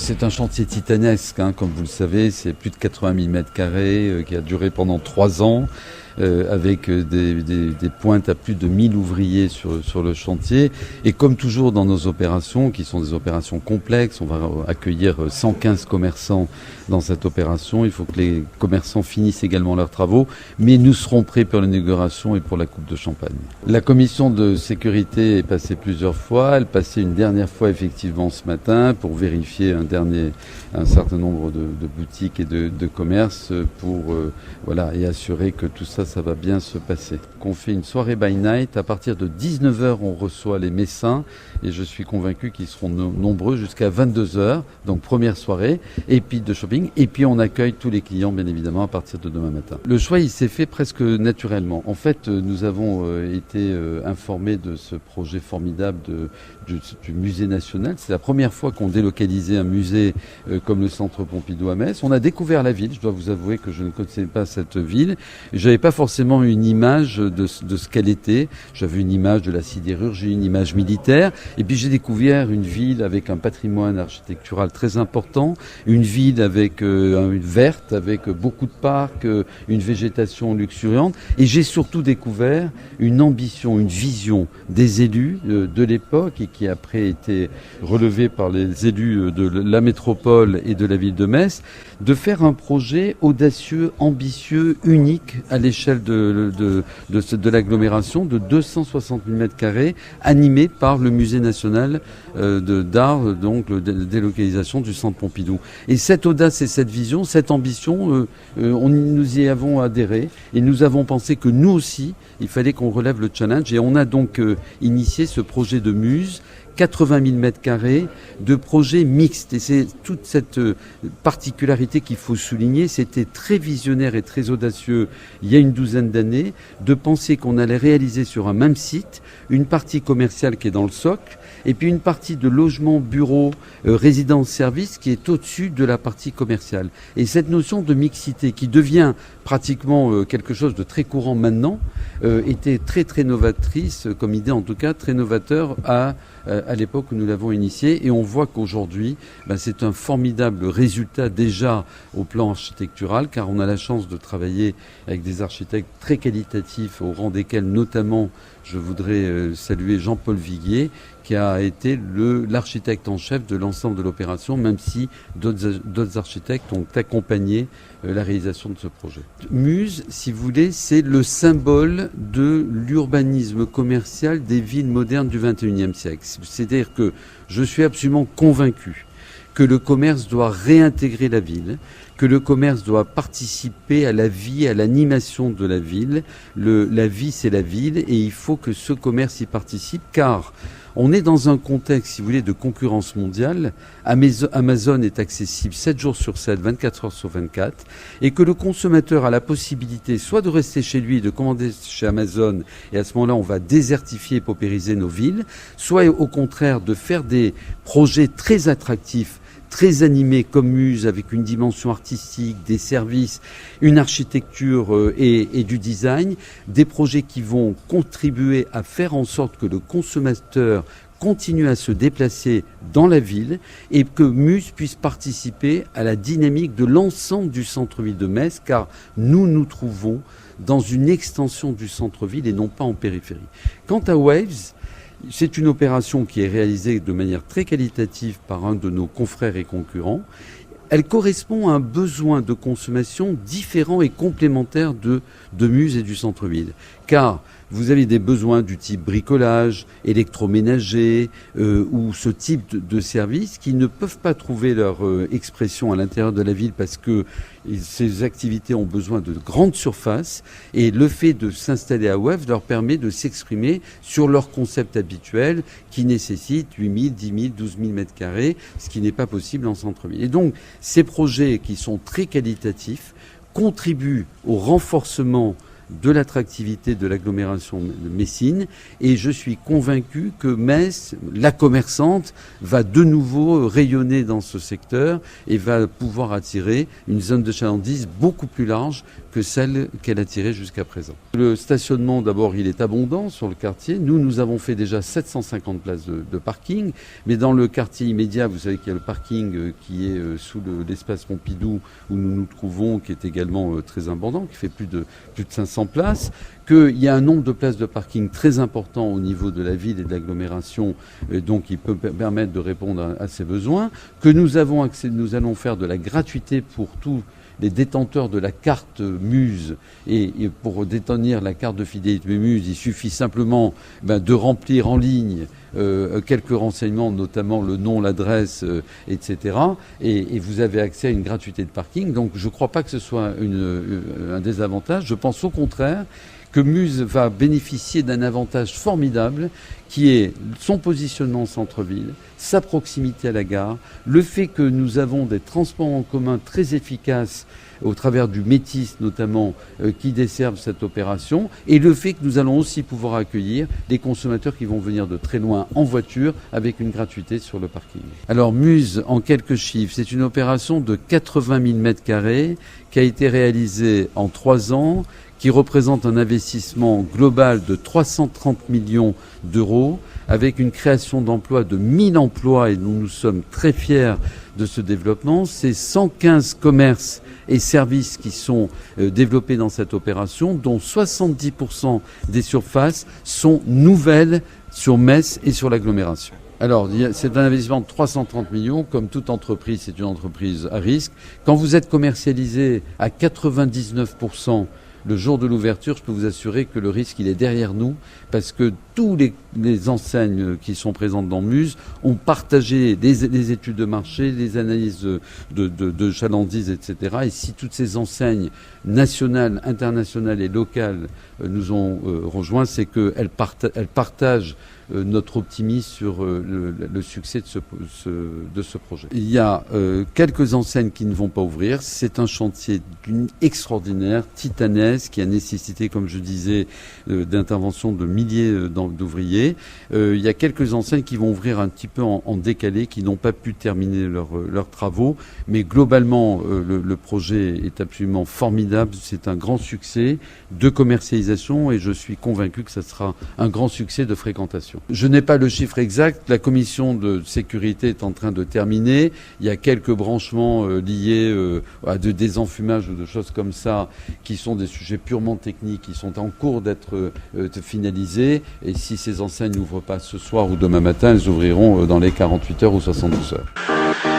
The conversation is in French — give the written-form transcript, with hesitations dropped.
C'est un chantier titanesque, comme vous le savez, c'est plus de 80 000 mètres carrés qui a duré pendant 3 ans. Avec des pointes à plus de 1000 ouvriers sur le chantier. Et comme toujours dans nos opérations, qui sont des opérations complexes, on va accueillir 115 commerçants dans cette opération. Il faut que les commerçants finissent également leurs travaux, mais nous serons prêts pour l'inauguration et pour la coupe de champagne. La commission de sécurité est passée plusieurs fois. Elle passait une dernière fois effectivement ce matin pour vérifier un certain nombre de boutiques et de commerces pour et assurer que tout ça va bien se passer. On fait une soirée by night. À partir de 19h, on reçoit les Messins et je suis convaincu qu'ils seront nombreux jusqu'à 22h. Donc première soirée, et puis de shopping. Et puis on accueille tous les clients, bien évidemment, à partir de demain matin. Le choix, il s'est fait presque naturellement. En fait, nous avons été informés de ce projet formidable du musée national. C'est la première fois qu'on délocalisait un musée comme le Centre Pompidou à Metz. On a découvert la ville. Je dois vous avouer que je ne connaissais pas cette ville. J'avais pas forcément une image de ce qu'elle était. J'avais une image de la sidérurgie, une image militaire. Et puis j'ai découvert une ville avec un patrimoine architectural très important, une ville avec une verte, avec beaucoup de parcs, une végétation luxuriante. Et j'ai surtout découvert une ambition, une vision des élus de l'époque et qui après a été relevée par les élus de la métropole et de la ville de Metz, de faire un projet audacieux, ambitieux, unique à l'échelle de l'agglomération de 260 000 m2, animé par le musée national d'art, donc la délocalisation du Centre Pompidou. Et cette audace et cette vision, cette ambition, nous y avons adhéré et nous avons pensé que nous aussi, il fallait qu'on relève le challenge et on a donc initié ce projet de Muse, 80 000 m2 de projets mixtes. Et c'est toute cette particularité qu'il faut souligner. C'était très visionnaire et très audacieux il y a une douzaine d'années de penser qu'on allait réaliser sur un même site une partie commerciale qui est dans le socle et puis une partie de logement, bureau, résidence, service qui est au-dessus de la partie commerciale. Et cette notion de mixité qui devient pratiquement quelque chose de très courant maintenant était très très novatrice comme idée, en tout cas très novateur à l'époque où nous l'avons initié, et on voit qu'aujourd'hui c'est un formidable résultat déjà au plan architectural, car on a la chance de travailler avec des architectes très qualitatifs, au rang desquels notamment je voudrais saluer Jean-Paul Viguier, qui a été l'architecte en chef de l'ensemble de l'opération, même si d'autres architectes ont accompagné la réalisation de ce projet. Muse, si vous voulez, c'est le symbole de l'urbanisme commercial des villes modernes du XXIe siècle. C'est-à-dire que je suis absolument convaincu que le commerce doit réintégrer la ville, que le commerce doit participer à la vie, à l'animation de la ville. La vie, c'est la ville, et il faut que ce commerce y participe, car on est dans un contexte, si vous voulez, de concurrence mondiale. Amazon est accessible 7 jours sur 7, 24 heures sur 24, et que le consommateur a la possibilité soit de rester chez lui, de commander chez Amazon, et à ce moment-là, on va désertifier et paupériser nos villes, soit au contraire de faire des projets très attractifs, très animés comme Muse, avec une dimension artistique, des services, une architecture et du design, des projets qui vont contribuer à faire en sorte que le consommateur continue à se déplacer dans la ville et que Muse puisse participer à la dynamique de l'ensemble du centre-ville de Metz, car nous nous trouvons dans une extension du centre-ville et non pas en périphérie. Quant à Waves, c'est une opération qui est réalisée de manière très qualitative par un de nos confrères et concurrents. Elle correspond à un besoin de consommation différent et complémentaire de Muse et du centre-ville. Car vous avez des besoins du type bricolage, électroménager ou ce type de services qui ne peuvent pas trouver leur expression à l'intérieur de la ville parce que ces activités ont besoin de grandes surfaces, et le fait de s'installer à Wavre leur permet de s'exprimer sur leur concept habituel qui nécessite 8 000, 10 000, 12 000 mètres carrés, ce qui n'est pas possible en centre-ville. Et donc ces projets qui sont très qualitatifs contribuent au renforcement de l'attractivité de l'agglomération de Messine. Et je suis convaincu que Metz, la commerçante, va de nouveau rayonner dans ce secteur et va pouvoir attirer une zone de chalandise beaucoup plus large que celle qu'elle attirait jusqu'à présent. Le stationnement, d'abord, il est abondant sur le quartier. Nous avons fait déjà 750 places de parking, mais dans le quartier immédiat, vous savez qu'il y a le parking qui est sous l'espace Pompidou où nous nous trouvons, qui est également très abondant, qui fait plus de 500 places, qu'il y a un nombre de places de parking très important au niveau de la ville et de l'agglomération, donc il peut permettre de répondre à ces besoins, que nous allons faire de la gratuité pour tous les détenteurs de la carte Muse, et pour détenir la carte de fidélité Muse, il suffit simplement de remplir en ligne quelques renseignements, notamment le nom, l'adresse, etc. Et vous avez accès à une gratuité de parking. Donc je ne crois pas que ce soit un désavantage. Je pense au contraire que Muse va bénéficier d'un avantage formidable qui est son positionnement en centre-ville, sa proximité à la gare, le fait que nous avons des transports en commun très efficaces au travers du Métis notamment qui desservent cette opération, et le fait que nous allons aussi pouvoir accueillir des consommateurs qui vont venir de très loin en voiture avec une gratuité sur le parking. Alors Muse, en quelques chiffres, c'est une opération de 80 000 m² qui a été réalisée en 3 ans, qui représente un investissement global de 330 millions d'euros, avec une création d'emplois de 1000 emplois, et nous sommes très fiers de ce développement. C'est 115 commerces et services qui sont développés dans cette opération, dont 70% des surfaces sont nouvelles sur Metz et sur l'agglomération. Alors, c'est un investissement de 330 millions. Comme toute entreprise, c'est une entreprise à risque. Quand vous êtes commercialisé à 99%, le jour de l'ouverture, je peux vous assurer que le risque, il est derrière nous, parce que tous les enseignes qui sont présentes dans Muse ont partagé des études de marché, des analyses de chalandise, etc. Et si toutes ces enseignes nationales, internationales et locales nous ont rejoints, c'est qu'elles partagent notre optimisme sur le succès de ce projet. Il y a quelques enseignes qui ne vont pas ouvrir. C'est un chantier extraordinaire, titanesque, qui a nécessité, comme je disais, d'intervention de milliers d'ouvriers. Il y a quelques enseignes qui vont ouvrir un petit peu en décalé, qui n'ont pas pu terminer leurs travaux. Mais globalement, le projet est absolument formidable. C'est un grand succès de commercialisation et je suis convaincu que ça sera un grand succès de fréquentation. Je n'ai pas le chiffre exact. La commission de sécurité est en train de terminer. Il y a quelques branchements liés à de désenfumage ou de choses comme ça qui sont des sujets purement techniques qui sont en cours d'être finalisés. Et si ces enseignes n'ouvrent pas ce soir ou demain matin, elles ouvriront dans les 48 heures ou 72 heures.